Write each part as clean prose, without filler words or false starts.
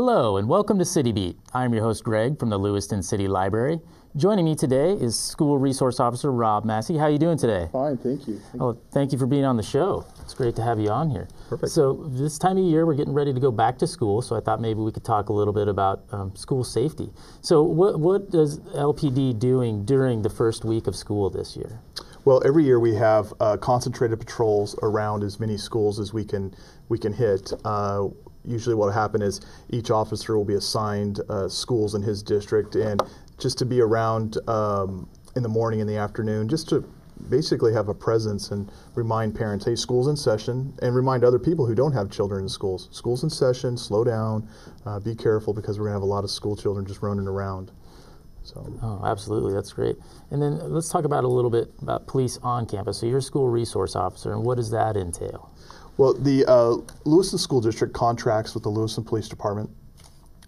Hello and welcome to City Beat. I'm your host Greg from the Lewiston City Library. Joining me today is School Resource Officer Rob Massey. How are you doing today? Fine, thank you. Thank you for being on the show. It's great to have you on here. Perfect. So this time of year we're getting ready to go back to school, so I thought maybe we could talk a little bit about school safety. So what is L.P.D. doing during the first week of school this year? Well, every year we have concentrated patrols around as many schools as we can hit. Usually what will happen is each officer will be assigned schools in his district, and just to be around in the morning and the afternoon, just to basically have a presence and remind parents, hey, school's in session, and remind other people who don't have children in schools. School's in session, slow down, be careful, because we're going to have a lot of school children just running around. So. Oh, absolutely. That's great. And then let's talk about a little bit about police on campus. So you're a school resource officer, and what does that entail? Well, the Lewiston School District contracts with the Lewiston Police Department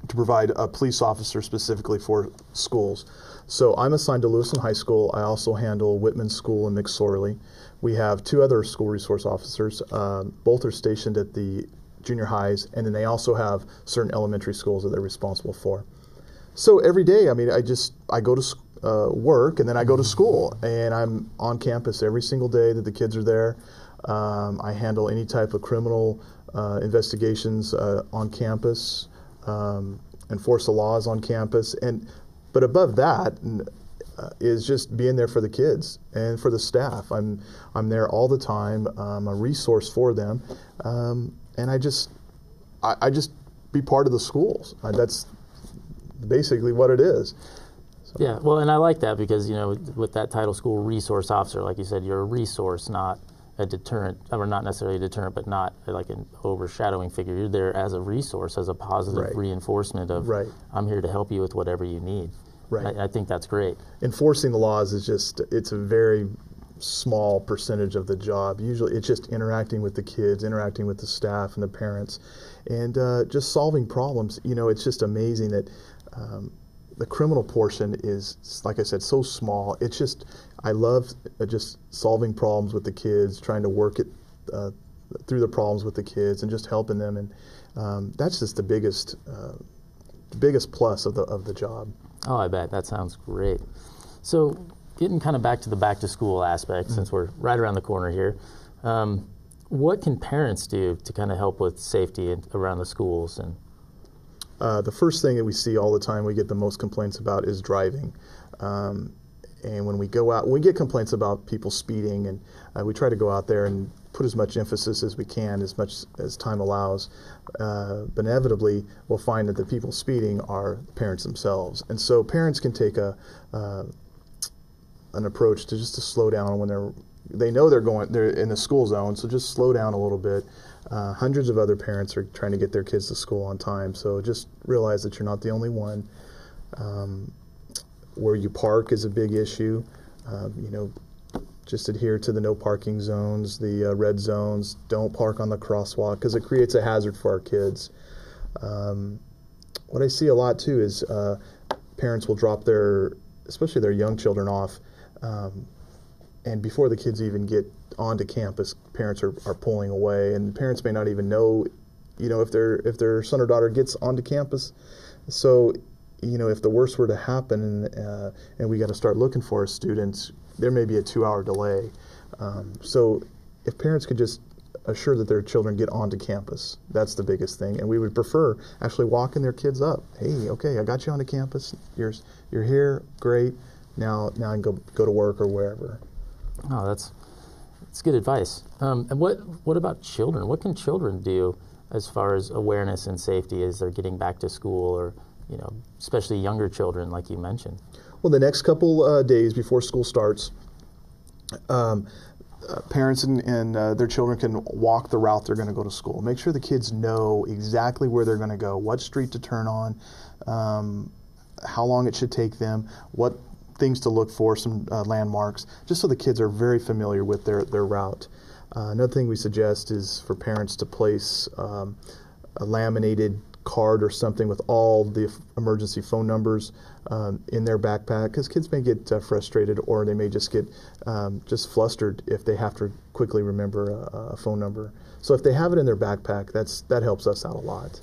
to provide a police officer specifically for schools. So I'm assigned to Lewiston High School. I also handle Whitman School and McSorley. We have two other school resource officers. Both are stationed at the junior highs, and then they also have certain elementary schools that they're responsible for. So every day, I mean, I go to work, and then I go to school, and I'm on campus every single day that the kids are there. I handle any type of criminal investigations on campus, enforce the laws on campus, but above that is just being there for the kids and for the staff. I'm there all the time. I'm a resource for them, and I just be part of the schools. That's basically what it is. So. Yeah, well, and I like that because, you know, with that title, school resource officer, like you said, you're a resource, not a deterrent, or not necessarily a deterrent, but not like an overshadowing figure. You're there as a resource, as a positive reinforcement of, I'm here to help you with whatever you need. Right. I think that's great. Enforcing the laws is it's a very small percentage of the job. Usually it's just interacting with the kids, interacting with the staff and the parents, and just solving problems. You know, it's just amazing that the criminal portion is, like I said, so small. It's just, I love just solving problems with the kids, trying to work it through the problems with the kids, and just helping them. And that's just the biggest plus of the job. Oh, I bet. That sounds great. So getting kind of back to the back to school aspect, since we're right around the corner here, what can parents do to kind of help with safety around the schools? And the first thing that we see all the time, we get the most complaints about, is driving. And when we go out, we get complaints about people speeding, and we try to go out there and put as much emphasis as we can, as much as time allows. But inevitably, we'll find that the people speeding are the parents themselves. And so parents can take an approach to just to slow down when they know they're in the school zone, so just slow down a little bit. Hundreds of other parents are trying to get their kids to school on time, so just realize that you're not the only one. Where you park is a big issue. You know, just adhere to the no parking zones, the red zones. Don't park on the crosswalk, because it creates a hazard for our kids. What I see a lot too is parents will drop especially their young children off, and before the kids even get onto campus, parents are pulling away, and parents may not even know, you know, if their son or daughter gets onto campus. So, you know, if the worst were to happen, and we got to start looking for our students, there may be a 2-hour delay. So if parents could just assure that their children get onto campus, that's the biggest thing. And we would prefer actually walking their kids up. Hey, okay, I got you onto campus. You're here, great. Now I can go to work or wherever. Oh, that's good advice. And what about children? What can children do as far as awareness and safety as they're getting back to school, or, you know, especially younger children, like you mentioned? Well, the next couple days before school starts, parents and their children can walk the route they're going to go to school. Make sure the kids know exactly where they're going to go, what street to turn on, how long it should take them, what things to look for, some landmarks, just so the kids are very familiar with their route. Another thing we suggest is for parents to place a laminated card or something with all the emergency phone numbers in their backpack, because kids may get frustrated, or they may just get just flustered if they have to quickly remember a phone number. So if they have it in their backpack, that helps us out a lot.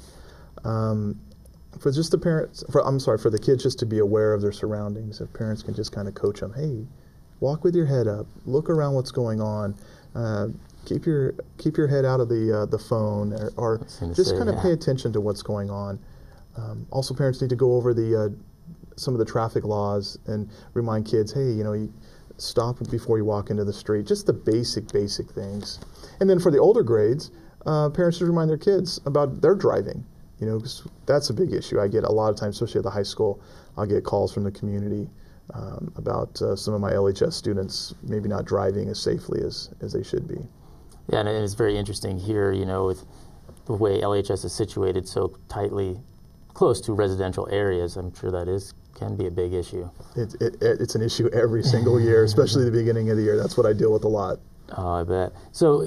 for just the parents, for the kids just to be aware of their surroundings. If parents can just kind of coach them, hey, walk with your head up, look around what's going on, keep your head out of the phone, or just kind of pay attention to what's going on. Also, parents need to go over some of the traffic laws and remind kids, hey, you stop before you walk into the street. Just the basic things. And then for the older grades, parents should remind their kids about their driving. 'Cause that's a big issue. I get a lot of times, especially at the high school, I'll get calls from the community about some of my LHS students maybe not driving as safely as they should be. Yeah, and it's very interesting here, with the way LHS is situated so tightly close to residential areas. I'm sure that can be a big issue. It's an issue every single year, especially the beginning of the year. That's what I deal with a lot. Oh, I bet. So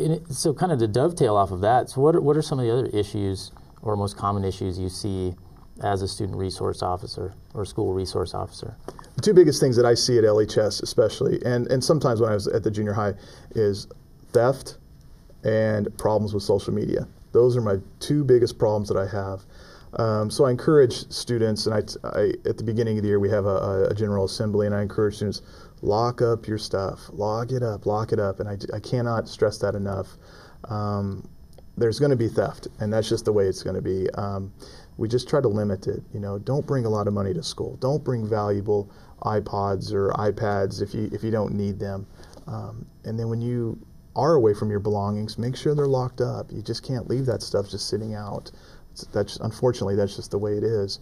kind of to dovetail off of that, so what are some of the other issues or most common issues you see as a student resource officer or school resource officer? The two biggest things that I see at LHS especially, and sometimes when I was at the junior high, is theft and problems with social media. Those are my two biggest problems that I have. So I encourage students, and I at the beginning of the year we have a general assembly, and I encourage students, lock up your stuff, lock it up, and I cannot stress that enough. There's going to be theft, and that's just the way it's going to be. We just try to limit it. Don't bring a lot of money to school. Don't bring valuable iPods or iPads if you don't need them. And then when you are away from your belongings, make sure they're locked up. You just can't leave that stuff just sitting out. Unfortunately, that's just the way it is.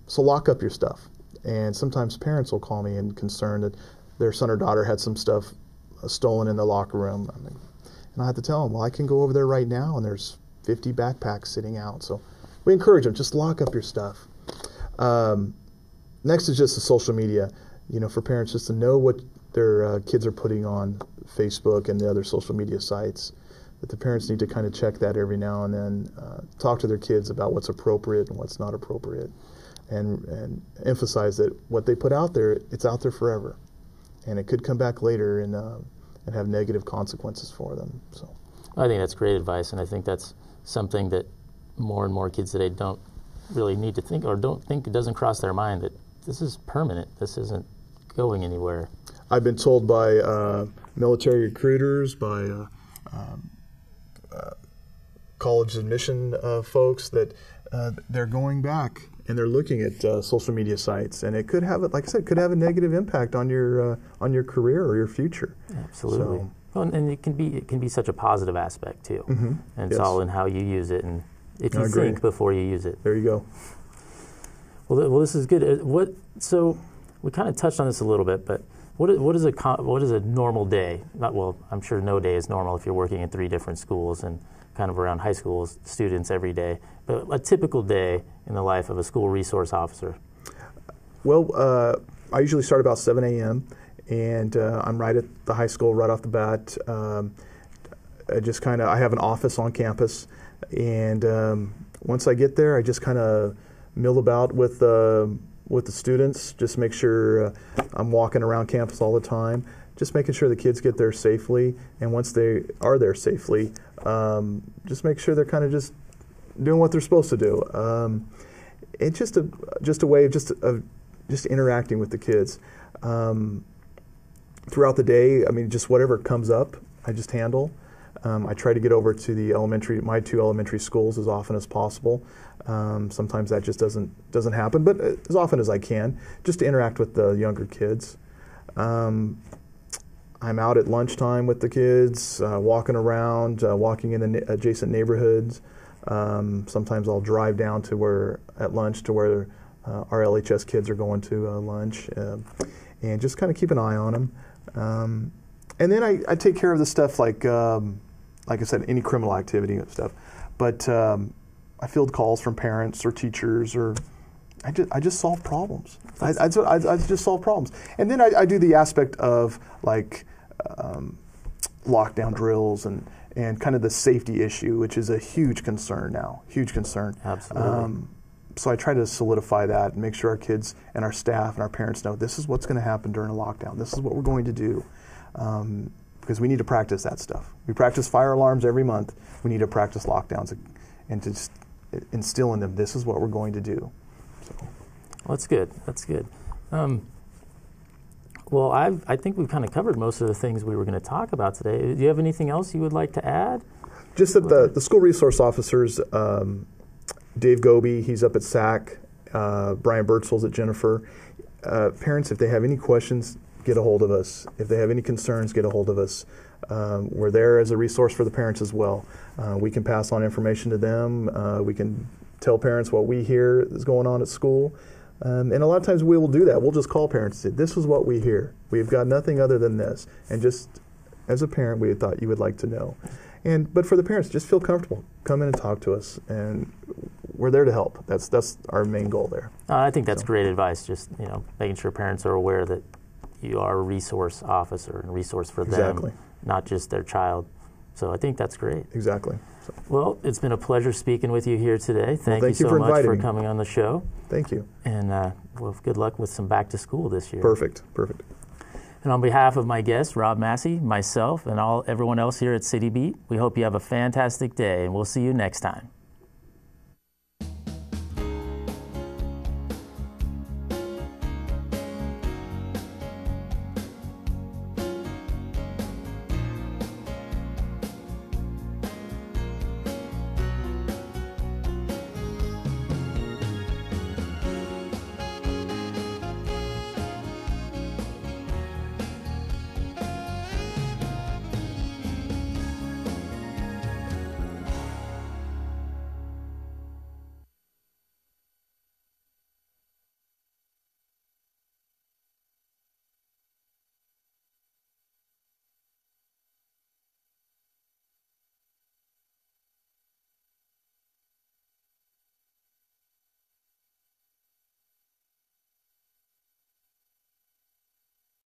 So lock up your stuff. And sometimes parents will call me and concerned that their son or daughter had some stuff stolen in the locker room. And I have to tell them, well, I can go over there right now, and there's 50 backpacks sitting out. So we encourage them, just lock up your stuff. Next is just the social media. For parents just to know what their kids are putting on Facebook and the other social media sites. That the parents need to kind of check that every now and then, talk to their kids about what's appropriate and what's not appropriate, and emphasize that what they put out there, it's out there forever, and it could come back later and have negative consequences for them. So, I think that's great advice, and I think that's something that more and more kids today don't really need to think, or don't think, it doesn't cross their mind that this is permanent. This isn't going anywhere. I've been told by military recruiters, by college admission folks that they're going back and they're looking at social media sites, and it could have, like I said, could have a negative impact on your career or your future. Absolutely. So, well, and it can be such a positive aspect too. Mm-hmm. And it's all in how you use it, and if you think before you use it. There you go. Well, this is good. So we kind of touched on this a little bit, but what is a normal day? I'm sure no day is normal if you're working in 3 different schools and kind of around high school students every day. But a typical day in the life of a school resource officer. Well, I usually start about 7 a.m. and I'm right at the high school right off the bat. I have an office on campus, and once I get there, I just kind of mill about with the students, just make sure I'm walking around campus all the time, just making sure the kids get there safely, and once they are there safely, just make sure they're kind of just doing what they're supposed to do. It's just a way of just interacting with the kids. Throughout the day, just whatever comes up, I just handle. I try to get over to my 2 elementary schools as often as possible. Sometimes that just doesn't happen, but as often as I can, just to interact with the younger kids. I'm out at lunchtime with the kids, walking around, walking in the adjacent neighborhoods. Sometimes I'll drive down to where our LHS kids are going to lunch, and just kind of keep an eye on them. And then I take care of the stuff like I said, any criminal activity and stuff. But I field calls from parents or teachers, or I just solve problems. I just solve problems. And then I do the aspect of lockdown drills and kind of the safety issue, which is a huge concern now, huge concern. Absolutely. So I try to solidify that and make sure our kids and our staff and our parents know this is what's going to happen during a lockdown. This is what we're going to do. Because we need to practice that stuff. We practice fire alarms every month. We need to practice lockdowns, and instill in them, this is what we're going to do. Well, that's good. That's good. Well, I think we've kind of covered most of the things we were going to talk about today. Do you have anything else you would like to add? Just that the school resource officers, Dave Goby, he's up at SAC, Brian Birchall's at Jennifer. Parents, if they have any questions, get a hold of us. If they have any concerns, get a hold of us. We're there as a resource for the parents as well. We can pass on information to them. We can tell parents what we hear is going on at school. And a lot of times we will do that. We'll just call parents and say, this is what we hear. We've got nothing other than this. And just as a parent, we thought you would like to know. But for the parents, just feel comfortable. Come in and talk to us. And we're there to help. That's our main goal there. I think that's great advice. Just making sure parents are aware that you are a resource officer and resource for them, not just their child. So I think that's great. Exactly. So. Well, it's been a pleasure speaking with you here today. Thank you so much for coming on the show. Thank you. And well, good luck with some back to school this year. Perfect. And on behalf of my guest, Rob Massey, myself, and everyone else here at City Beat, we hope you have a fantastic day, and we'll see you next time.